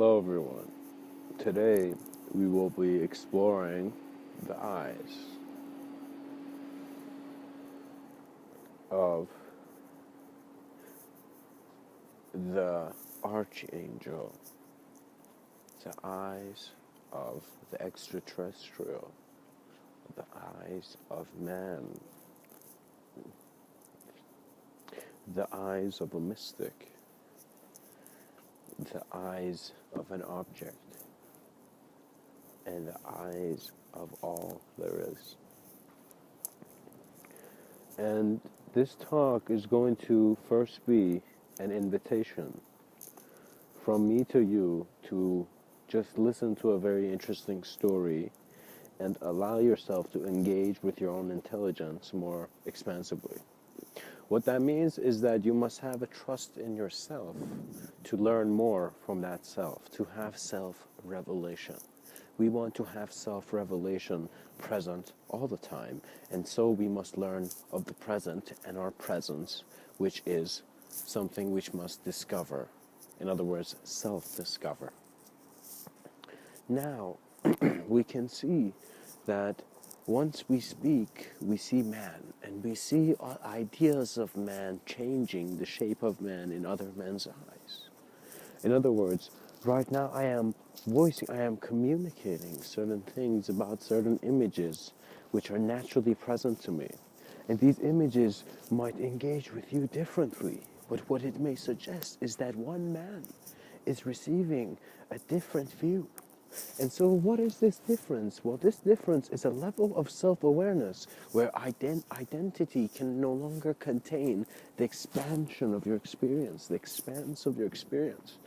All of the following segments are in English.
Hello everyone. Today we will be exploring the eyes of the archangel, the eyes of the extraterrestrial, the eyes of man, the eyes of a mystic, the eyes of an object, and the eyes of all there is. And this talk is going to first be an invitation from me to you to just listen to a very interesting story and allow yourself to engage with your own intelligence more expansively. What that means is that you must have a trust in yourself to learn more from that self, to have self-revelation. We want to have self-revelation present all the time, and so we must learn of the present and our presence, which is something which must discover. In other words, self-discover. Now, we can see that once we speak, we see man, and we see our ideas of man changing the shape of man in other men's eyes. In other words, right now I am communicating certain things about certain images which are naturally present to me. And these images might engage with you differently, but what it may suggest is that one man is receiving a different view. And so what is this difference? Well, this difference is a level of self-awareness where identity can no longer contain the expansion of your experience, the expanse of your experience.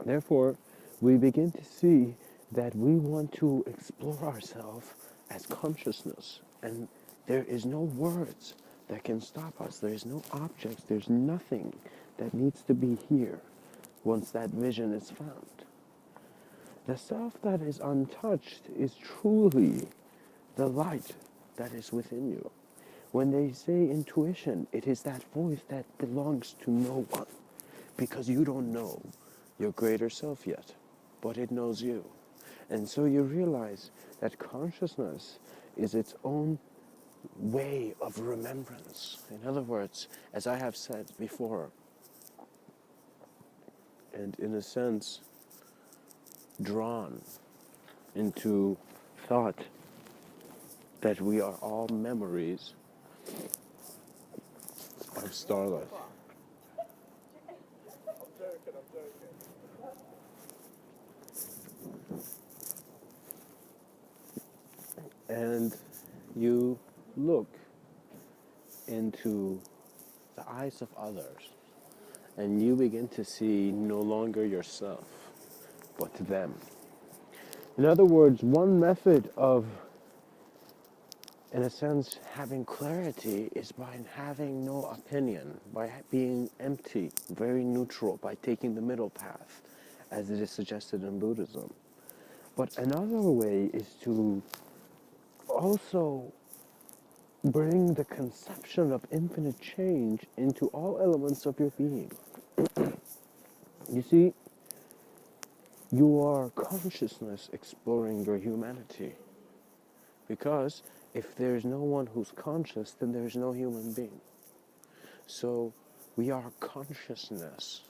Therefore, we begin to see that we want to explore ourselves as consciousness, and there is no words that can stop us. There is no objects. There's nothing that needs to be here once that vision is found. The self that is untouched is truly the light that is within you. When they say intuition, it is that voice that belongs to no one, because you don't know your greater self yet, but it knows you. And so you realize that consciousness is its own way of remembrance. In other words, as I have said before, and in a sense, drawn into thought that we are all memories of starlight. And you look into the eyes of others, and you begin to see no longer yourself, but them. In other words, one method of, in a sense, having clarity is by having no opinion, by being empty, very neutral, by taking the middle path, as it is suggested in Buddhism. But another way is to also bring the conception of infinite change into all elements of your being. You see, you are consciousness exploring your humanity. Because if there's no one who's conscious, then there's no human being. So we are consciousness.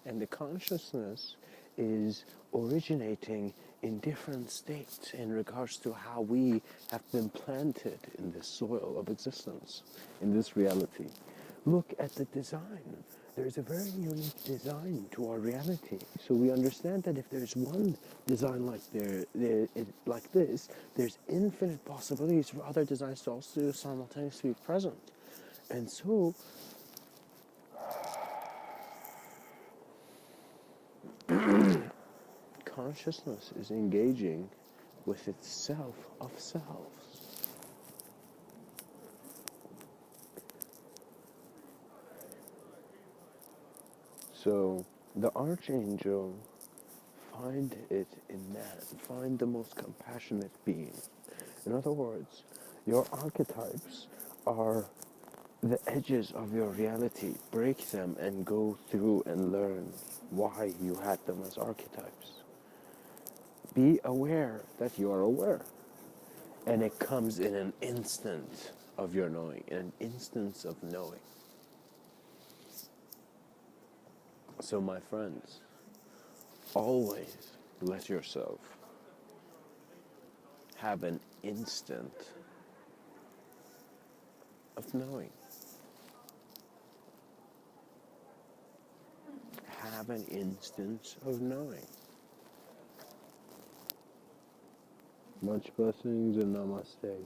And the consciousness is originating in different states in regards to how we have been planted in this soil of existence, in this reality. Look at the design. There's a very unique design to our reality. So we understand that if there's one design like like this, there's infinite possibilities for other designs to also simultaneously be present. And so consciousness is engaging with itself of selves. So the archangel find it in man, find the most compassionate being. In other words, your archetypes are the edges of your reality, break them and go through and learn why you had them as archetypes. Be aware that you are aware. And it comes in an instant of your knowing, in an instance of knowing. So, my friends, always let yourself have an instant of knowing. Have an instance of knowing. Much blessings and namaste.